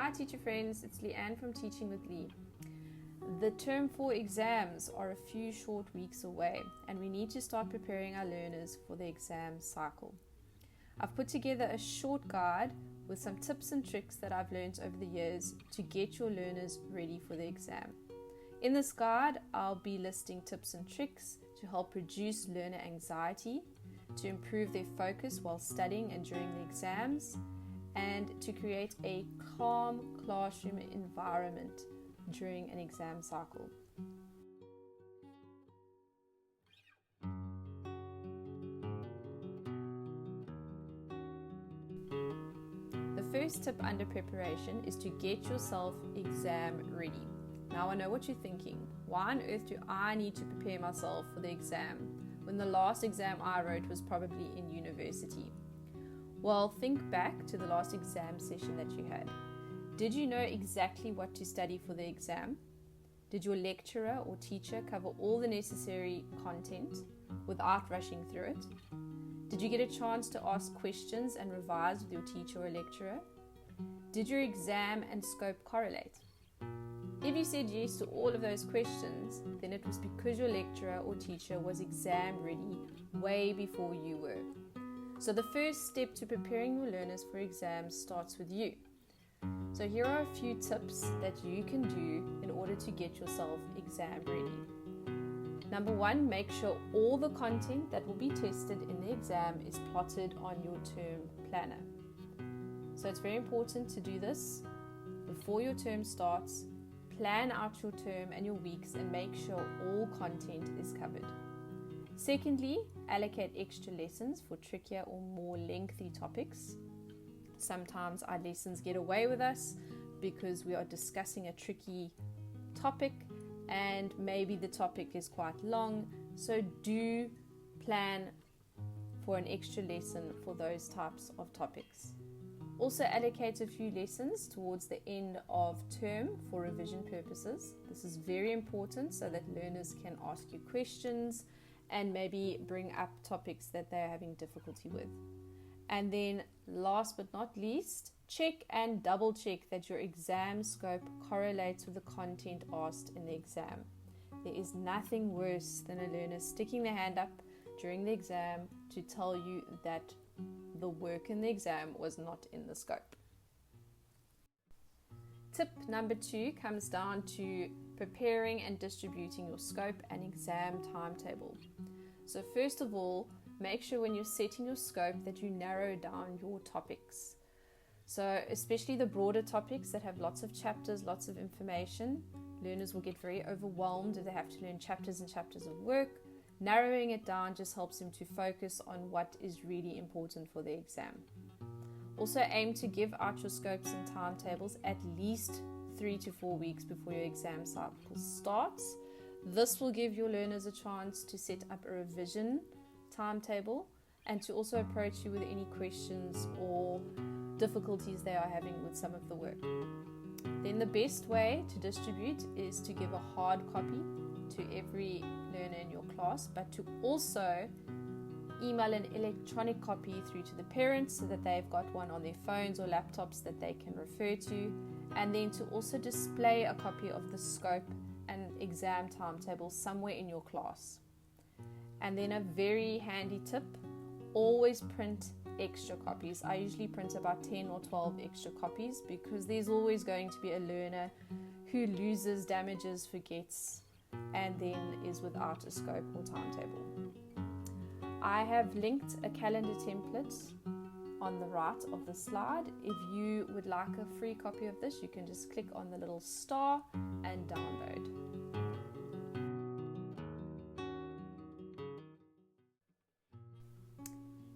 Hi teacher friends, it's Leanne from Teaching with Lee. The term 4 exams are a few short weeks away and we need to start preparing our learners for the exam cycle. I've put together a short guide with some tips and tricks that I've learned over the years to get your learners ready for the exam. In this guide, I'll be listing tips and tricks to help reduce learner anxiety, to improve their focus while studying and during the exams, and to create a calm classroom environment during an exam cycle. The first tip under preparation is to get yourself exam ready. Now I know what you're thinking. Why on earth do I need to prepare myself for the exam when the last exam I wrote was probably in university? Well, think back to the last exam session that you had. Did you know exactly what to study for the exam? Did your lecturer or teacher cover all the necessary content without rushing through it? Did you get a chance to ask questions and revise with your teacher or lecturer? Did your exam and scope correlate? If you said yes to all of those questions, then it was because your lecturer or teacher was exam ready way before you were. So the first step to preparing your learners for exams starts with you. So here are a few tips that you can do in order to get yourself exam ready. Number 1, make sure all the content that will be tested in the exam is plotted on your term planner. So it's very important to do this before your term starts. Plan out your term and your weeks and make sure all content is covered. Secondly, allocate extra lessons for trickier or more lengthy topics. Sometimes our lessons get away with us because we are discussing a tricky topic and maybe the topic is quite long, so do plan for an extra lesson for those types of topics. Also allocate a few lessons towards the end of term for revision purposes. This is very important so that learners can ask you questions and maybe bring up topics that they're having difficulty with. And then last but not least, check and double check that your exam scope correlates with the content asked in the exam. There is nothing worse than a learner sticking their hand up during the exam to tell you that the work in the exam was not in the scope. Tip number 2 comes down to preparing and distributing your scope and exam timetable. So first of all, make sure when you're setting your scope that you narrow down your topics. So especially the broader topics that have lots of chapters, lots of information, learners will get very overwhelmed if they have to learn chapters and chapters of work. Narrowing it down just helps them to focus on what is really important for the exam. Also aim to give out your scopes and timetables at least 3 to 4 weeks before your exam cycle starts. This will give your learners a chance to set up a revision timetable and to also approach you with any questions or difficulties they are having with some of the work. Then the best way to distribute is to give a hard copy to every learner in your class, but to also email an electronic copy through to the parents so that they've got one on their phones or laptops that they can refer to, and then to also display a copy of the scope and exam timetable somewhere in your class. And then a very handy tip, always print extra copies. I usually print about 10 or 12 extra copies because there's always going to be a learner who loses, damages, forgets, and then is without a scope or timetable. I have linked a calendar template on the right of the slide. If you would like a free copy of this, you can just click on the little star and download.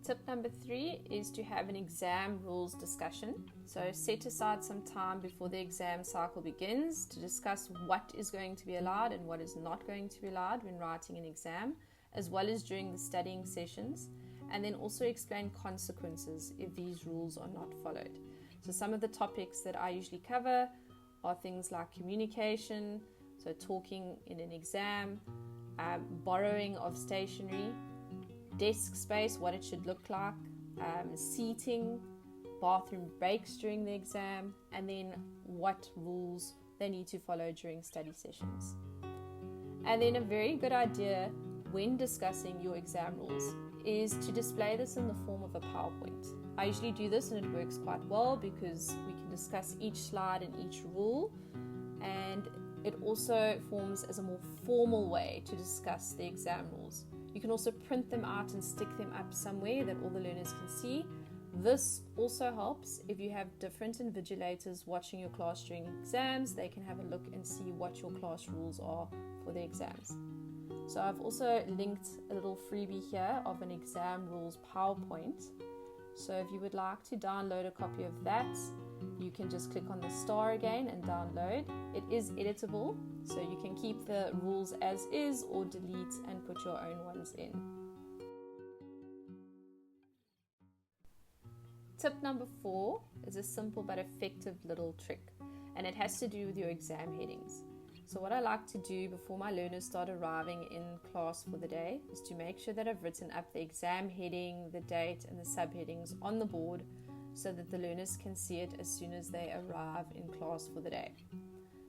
Tip number 3 is to have an exam rules discussion. So set aside some time before the exam cycle begins to discuss what is going to be allowed and what is not going to be allowed when writing an exam, as well as during the studying sessions, and then also explain consequences if these rules are not followed. So some of the topics that I usually cover are things like communication, so talking in an exam, borrowing of stationery, desk space, what it should look like, seating, bathroom breaks during the exam, and then what rules they need to follow during study sessions. And then a very good idea when discussing your exam rules is to display this in the form of a PowerPoint. I usually do this and it works quite well because we can discuss each slide and each rule, and it also forms as a more formal way to discuss the exam rules. You can also print them out and stick them up somewhere that all the learners can see. This also helps if you have different invigilators watching your class during exams. They can have a look and see what your class rules are for the exams. So I've also linked a little freebie here of an exam rules PowerPoint. So if you would like to download a copy of that, you can just click on the star again and download. It is editable, so you can keep the rules as is or delete and put your own ones in. Tip number 4 is a simple but effective little trick, and it has to do with your exam headings. So what I like to do before my learners start arriving in class for the day is to make sure that I've written up the exam heading, the date and the subheadings on the board so that the learners can see it as soon as they arrive in class for the day.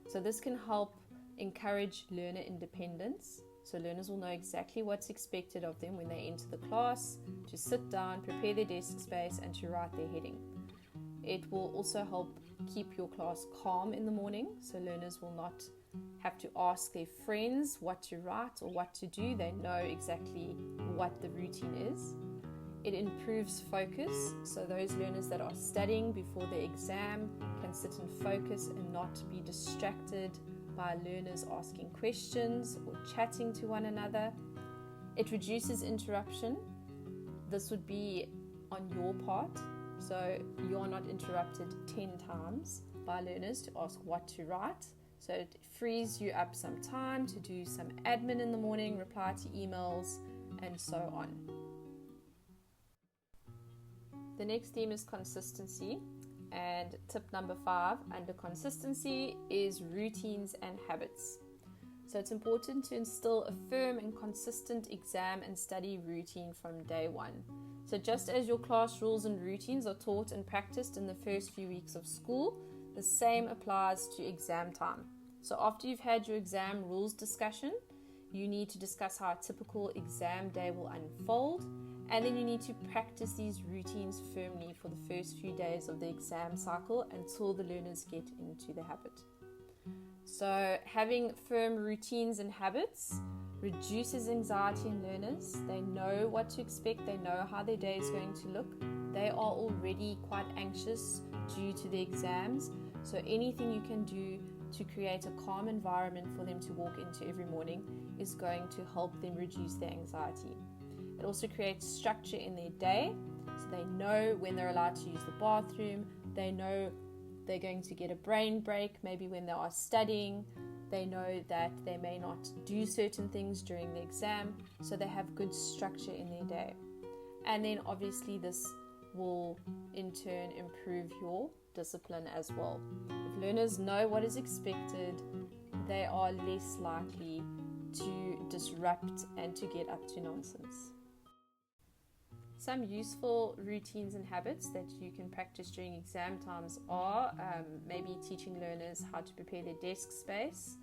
So this can help encourage learner independence. So learners will know exactly what's expected of them when they enter the class, to sit down, prepare their desk space and to write their heading. It will also help keep your class calm in the morning, so learners will not have to ask their friends what to write or what to do. They know exactly what the routine is. It improves focus, so those learners that are studying before the exam can sit and focus and not be distracted by learners asking questions or chatting to one another. It reduces interruption. This would be on your part, so you're not interrupted 10 times by learners to ask what to write. So it frees you up some time to do some admin in the morning, reply to emails, and so on. The next theme is consistency, and tip number 5 under consistency is routines and habits. So it's important to instill a firm and consistent exam and study routine from day one. So just as your class rules and routines are taught and practiced in the first few weeks of school, the same applies to exam time. So after you've had your exam rules discussion, you need to discuss how a typical exam day will unfold, and then you need to practice these routines firmly for the first few days of the exam cycle until the learners get into the habit. So having firm routines and habits reduces anxiety in learners. They know what to expect, they know how their day is going to look. They are already quite anxious due to the exams, so anything you can do to create a calm environment for them to walk into every morning is going to help them reduce their anxiety. It also creates structure in their day, so they know when they're allowed to use the bathroom, they know they're going to get a brain break maybe when they are studying, they know that they may not do certain things during the exam, so they have good structure in their day. And then obviously this will in turn improve your discipline as well. If learners know what is expected, they are less likely to disrupt and to get up to nonsense. Some useful routines and habits that you can practice during exam times are maybe teaching learners how to prepare their desk space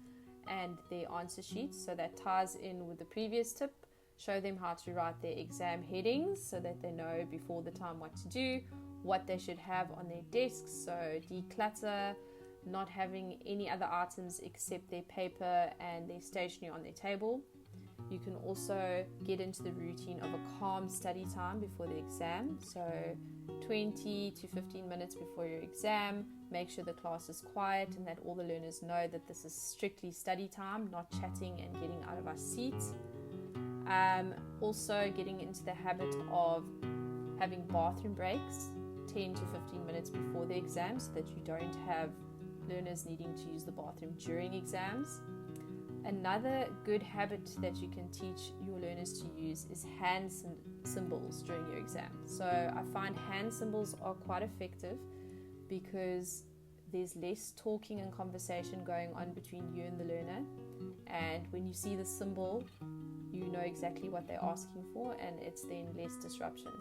and their answer sheets, so that ties in with the previous tip. Show them how to write their exam headings so that they know before the time what to do, what they should have on their desks. So declutter, not having any other items except their paper and their stationery on their table. You can also get into the routine of a calm study time before the exam. So 20 to 15 minutes before your exam, make sure the class is quiet and that all the learners know that this is strictly study time, not chatting and getting out of our seats. Also getting into the habit of having bathroom breaks 10 to 15 minutes before the exam so that you don't have learners needing to use the bathroom during exams. Another good habit that you can teach your learners to use is hand symbols during your exam. So I find hand symbols are quite effective because there's less talking and conversation going on between you and the learner, and when you see the symbol you know exactly what they're asking for and it's then less disruption.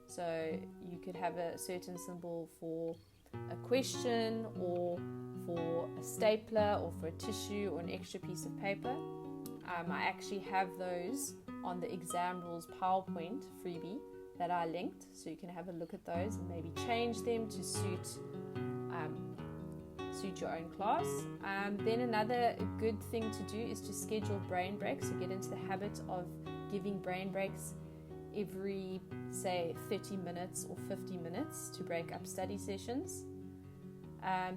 So you could have a certain symbol for a question, or for a stapler, or for a tissue, or an extra piece of paper. I actually have those on the exam rules PowerPoint freebie that I linked, so you can have a look at those and maybe change them to suit your own class. Then another good thing to do is to schedule brain breaks. So get into the habit of giving brain breaks every, say, 30 minutes or 50 minutes to break up study sessions.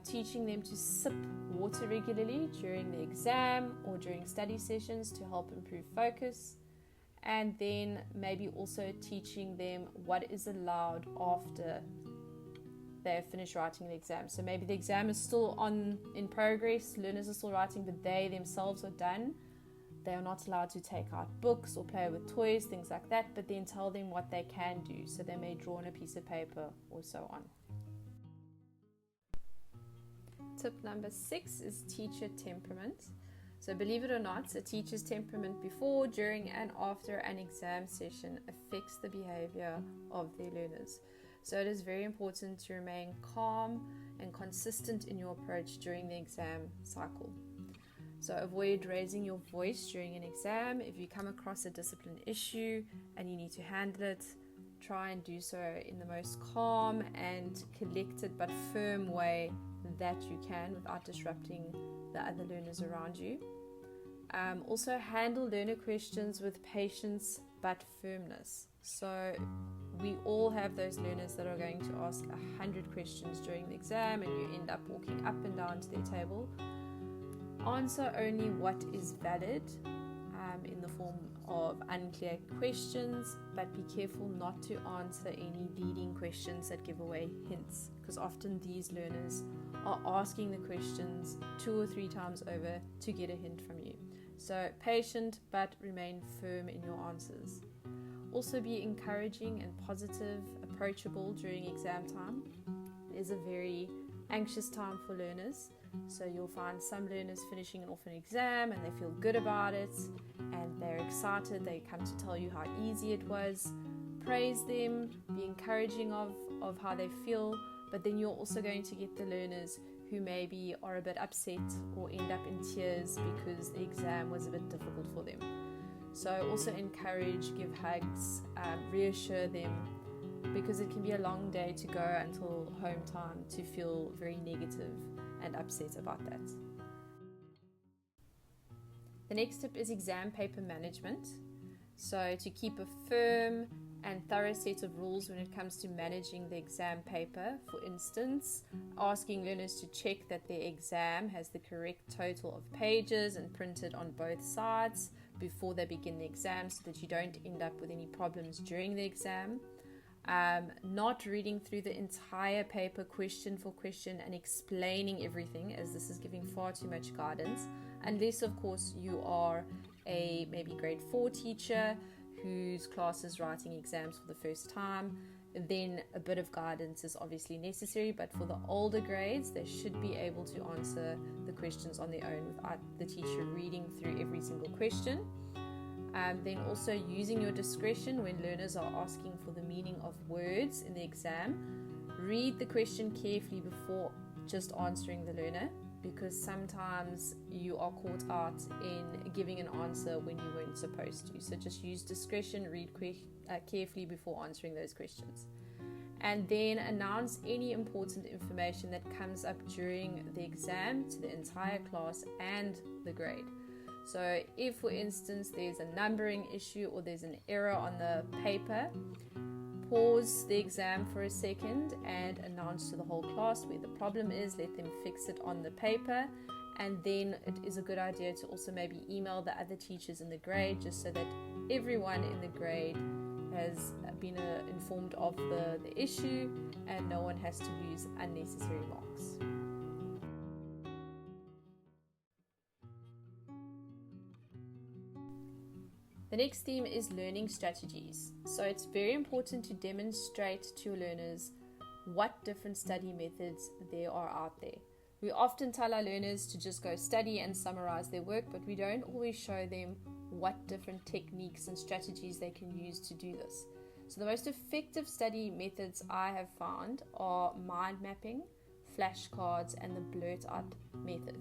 Teaching them to sip water regularly during the exam or during study sessions to help improve focus. And then maybe also teaching them what is allowed after they've finished writing the exam. So maybe the exam is still in progress, learners are still writing, but they themselves are done. They are not allowed to take out books or play with toys, things like that, but then tell them what they can do. So they may draw on a piece of paper or so on. Tip number 6 is teacher temperament. So believe it or not, a teacher's temperament before, during and after an exam session affects the behavior of their learners. So it is very important to remain calm and consistent in your approach during the exam cycle. So avoid raising your voice during an exam. If you come across a discipline issue and you need to handle it, try and do so in the most calm and collected but firm way that you can without disrupting the other learners around you. Also handle learner questions with patience but firmness. So we all have those learners that are going to ask 100 questions during the exam, and you end up walking up and down to their table. Answer only what is valid in the form of unclear questions, but be careful not to answer any leading questions that give away hints, because often these learners are asking the questions 2 or 3 times over to get a hint from you. So patient, but remain firm in your answers. Also be encouraging and positive, approachable during exam time. It is a very anxious time for learners. So you'll find some learners finishing off an exam and they feel good about it and they're excited. They come to tell you how easy it was. Praise them, be encouraging of how they feel, but then you're also going to get the learners who maybe are a bit upset or end up in tears because the exam was a bit difficult for them. So also encourage, give hugs, reassure them, because it can be a long day to go until home time to feel very negative and upset about that. The next tip is exam paper management. So to keep a firm and thorough set of rules when it comes to managing the exam paper. For instance, asking learners to check that their exam has the correct total of pages and printed on both sides before they begin the exam, so that you don't end up with any problems during the exam. Not reading through the entire paper question for question and explaining everything, as this is giving far too much guidance, unless of course you are a maybe grade 4 teacher whose class is writing exams for the first time. Then a bit of guidance is obviously necessary, but for the older grades, they should be able to answer the questions on their own without the teacher reading through every single question. Then also using your discretion when learners are asking for the meaning of words in the exam. Read the question carefully before just answering the learner, because sometimes you are caught out in giving an answer when you weren't supposed to. So just use discretion, read carefully before answering those questions. And then announce any important information that comes up during the exam to the entire class and the grade. So if, for instance, there's a numbering issue or there's an error on the paper, pause the exam for a second and announce to the whole class where the problem is. Let them fix it on the paper, and then it is a good idea to also maybe email the other teachers in the grade, just so that everyone in the grade has been informed of the issue and no one has to lose unnecessary marks. The next theme is learning strategies. So it's very important to demonstrate to your learners what different study methods there are out there. We often tell our learners to just go study and summarize their work, but we don't always show them what different techniques and strategies they can use to do this. So the most effective study methods I have found are mind mapping, flashcards, and the blurt out method.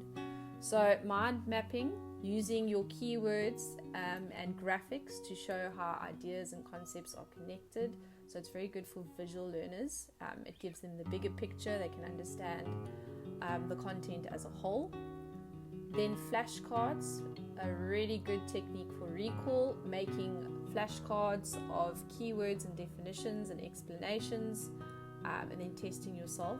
So mind mapping, using your keywords and graphics to show how ideas and concepts are connected. So it's very good for visual learners. It gives them the bigger picture. They can understand the content as a whole. Then flashcards, a really good technique for recall, making flashcards of keywords and definitions and explanations, and then testing yourself.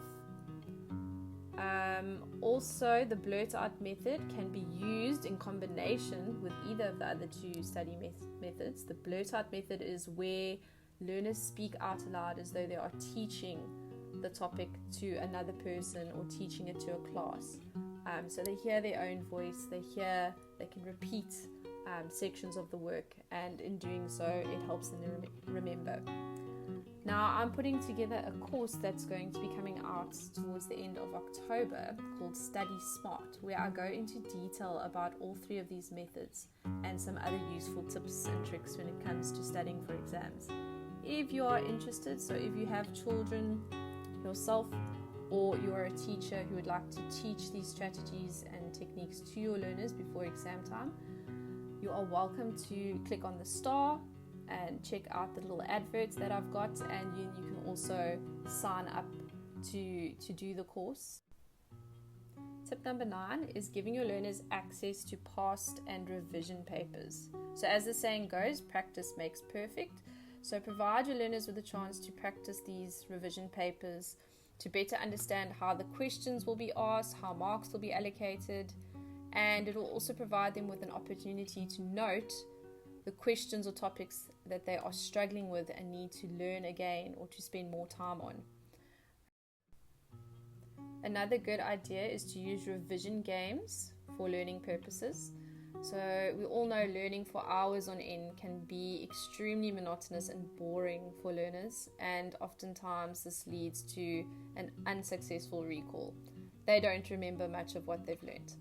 Also, the blurt out method can be used in combination with either of the other two study methods. The blurt out method is where learners speak out aloud as though they are teaching the topic to another person or teaching it to a class. So they hear their own voice, they can repeat sections of the work, and in doing so it helps them remember. Now I'm putting together a course that's going to be coming out towards the end of October called Study Smart, where I go into detail about all three of these methods and some other useful tips and tricks when it comes to studying for exams. If you are interested, so if you have children yourself or you are a teacher who would like to teach these strategies and techniques to your learners before exam time, you are welcome to click on the star and check out the little adverts that I've got, and you can also sign up to do the course. Tip number 9 is giving your learners access to past and revision papers. So as the saying goes, practice makes perfect. So provide your learners with a chance to practice these revision papers to better understand how the questions will be asked, how marks will be allocated, and it will also provide them with an opportunity to note the questions or topics that they are struggling with and need to learn again or to spend more time on. Another good idea is to use revision games for learning purposes. So we all know learning for hours on end can be extremely monotonous and boring for learners, and oftentimes this leads to an unsuccessful recall. They don't remember much of what they've learned.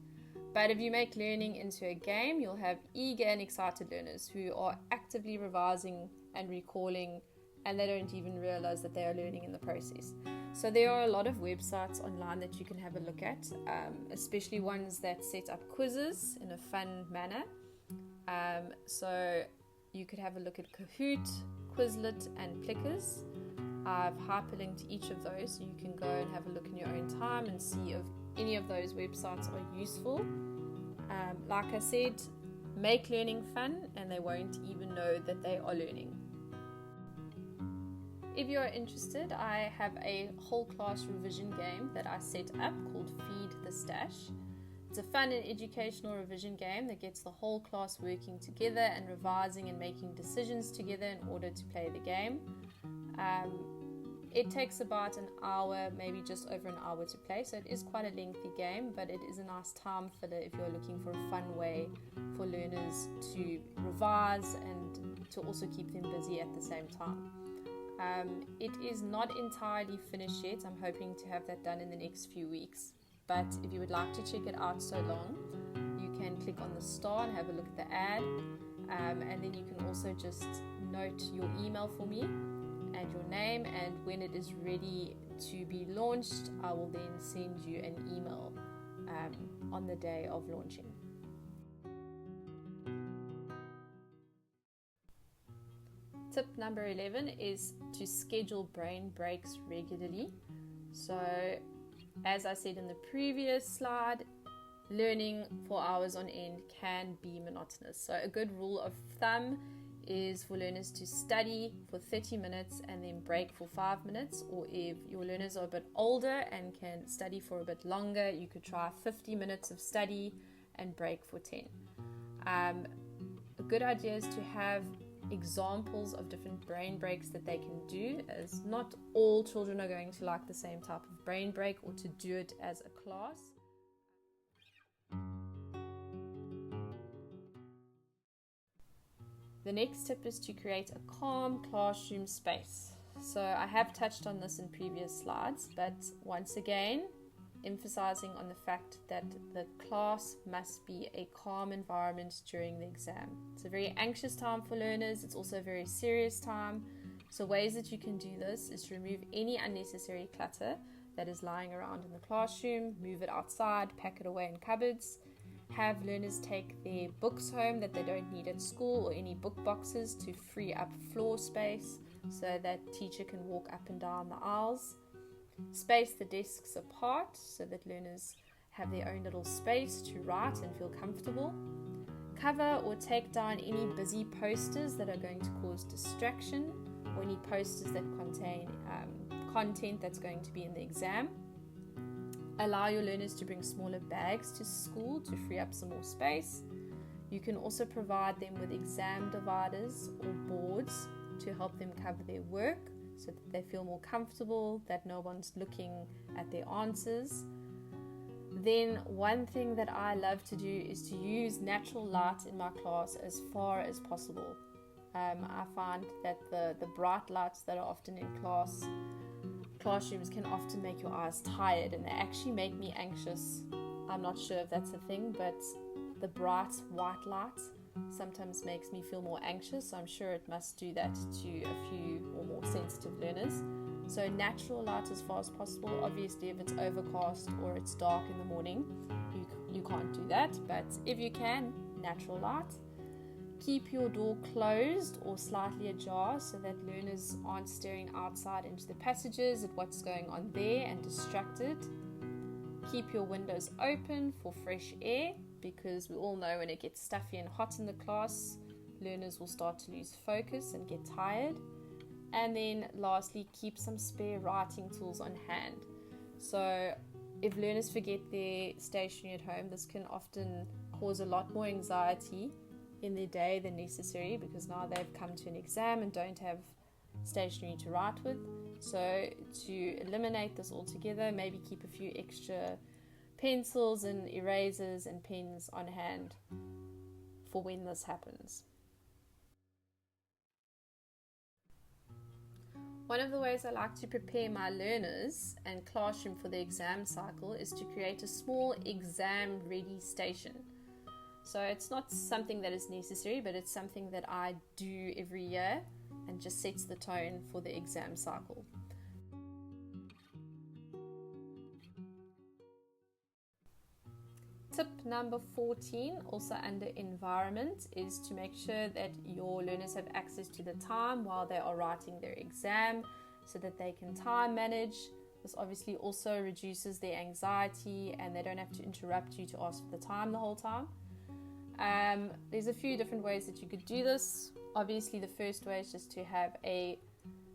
But if you make learning into a game, you'll have eager and excited learners who are actively revising and recalling, and they don't even realize that they are learning in the process. So there are a lot of websites online that you can have a look at, especially ones that set up quizzes in a fun manner. So you could have a look at Kahoot, Quizlet, and Plickers. I've hyperlinked each of those, so you can go and have a look in your own time and see if any of those websites are useful. Like I said, make learning fun, and they won't even know that they are learning. If you are interested, I have a whole class revision game that I set up called Feed the Stash. It's a fun and educational revision game that gets the whole class working together and revising and making decisions together in order to play the game. It takes about an hour, maybe just over an hour to play, so it is quite a lengthy game, but it is a nice time filler if you're looking for a fun way for learners to revise and to also keep them busy at the same time. It is not entirely finished yet. I'm hoping to have that done in the next few weeks, but if you would like to check it out so long, you can click on the star and have a look at the ad, and then you can also just note your email for me and your name, and when it is ready to be launched, I will then send you an email on the day of launching. Tip number 11 is to schedule brain breaks regularly. So as I said in the previous slide, learning for hours on end can be monotonous. So a good rule of thumb is for learners to study for 30 minutes and then break for 5 minutes, or if your learners are a bit older and can study for a bit longer, you could try 50 minutes of study and break for 10. A good idea is to have examples of different brain breaks that they can do, as not all children are going to like the same type of brain break or to do it as a class. The next tip is to create a calm classroom space. So I have touched on this in previous slides, but once again, emphasizing on the fact that the class must be a calm environment during the exam. It's a very anxious time for learners. It's also a very serious time. So ways that you can do this is to remove any unnecessary clutter that is lying around in the classroom, move it outside, pack it away in cupboards, have learners take their books home that they don't need at school or any book boxes to free up floor space so that teacher can walk up and down the aisles. Space the desks apart so that learners have their own little space to write and feel comfortable. Cover or take down any busy posters that are going to cause distraction, or any posters that contain content that's going to be in the exam. Allow your learners to bring smaller bags to school to free up some more space. You can also provide them with exam dividers or boards to help them cover their work so that they feel more comfortable, that no one's looking at their answers. Then one thing that I love to do is to use natural light in my class as far as possible. I find that the bright lights that are often in classrooms can often make your eyes tired, and they actually make me anxious. I'm not sure if that's a thing, but the bright white light sometimes makes me feel more anxious. So I'm sure it must do that to a few or more sensitive learners. So natural light as far as possible. Obviously, if it's overcast or it's dark in the morning, you can't do that. But if you can, natural light. Keep your door closed or slightly ajar so that learners aren't staring outside into the passages at what's going on there and distracted. Keep your windows open for fresh air, because we all know when it gets stuffy and hot in the class, learners will start to lose focus and get tired. And then lastly, keep some spare writing tools on hand. So if learners forget their stationery at home, this can often cause a lot more anxiety in their day than necessary, because now they've come to an exam and don't have stationery to write with. So to eliminate this altogether, maybe keep a few extra pencils and erasers and pens on hand for when this happens. One of the ways I like to prepare my learners and classroom for the exam cycle is to create a small exam ready station. So it's not something that is necessary, but it's something that I do every year and just sets the tone for the exam cycle. Tip number 14, also under environment, is to make sure that your learners have access to the time while they are writing their exam so that they can time manage. This obviously also reduces their anxiety and they don't have to interrupt you to ask for the time the whole time. There's a few different ways that you could do this. Obviously, the first way is just to have a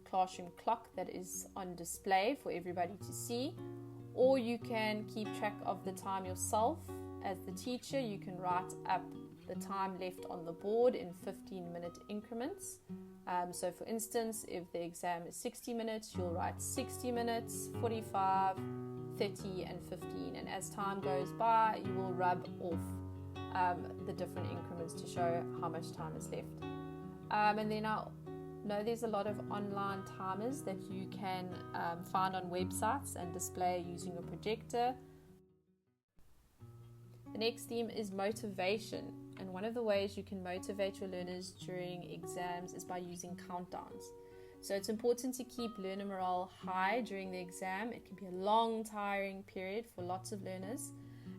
classroom clock that is on display for everybody to see, or you can keep track of the time yourself. As the teacher, you can write up the time left on the board in 15-minute increments. So for instance, if the exam is 60 minutes, you'll write 60 minutes, 45, 30 and 15. And as time goes by, you will rub off the different increments to show how much time is left. And then I know there's a lot of online timers that you can find on websites and display using a projector. The next theme is motivation, and one of the ways you can motivate your learners during exams is by using countdowns. So it's important to keep learner morale high during the exam. It can be a long, tiring period for lots of learners,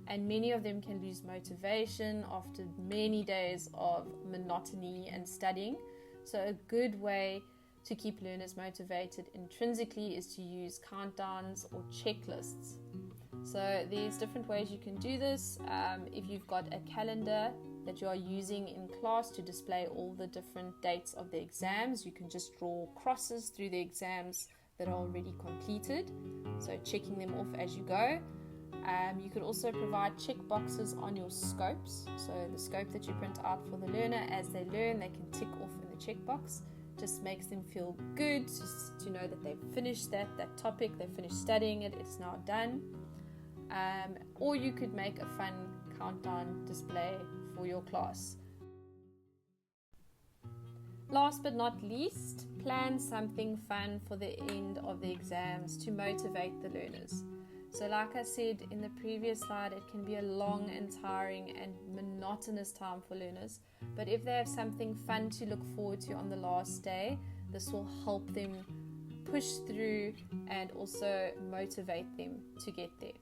and many of them can lose motivation after many days of monotony and studying. So a good way to keep learners motivated intrinsically is to use countdowns or checklists. So there's different ways you can do this. If you've got a calendar that you are using in class to display all the different dates of the exams, you can just draw crosses through the exams that are already completed, so checking them off as you go. You could also provide check boxes on your scopes, so the scope that you print out for the learner, as they learn, they can tick off in the check box. Just makes them feel good just to know that they've finished that topic, they've finished studying it, it's now done. Or you could make a fun countdown display for your class. Last but not least, plan something fun for the end of the exams to motivate the learners. So like I said in the previous slide, it can be a long and tiring and monotonous time for learners, but if they have something fun to look forward to on the last day, This will help them push through and also motivate them to get there.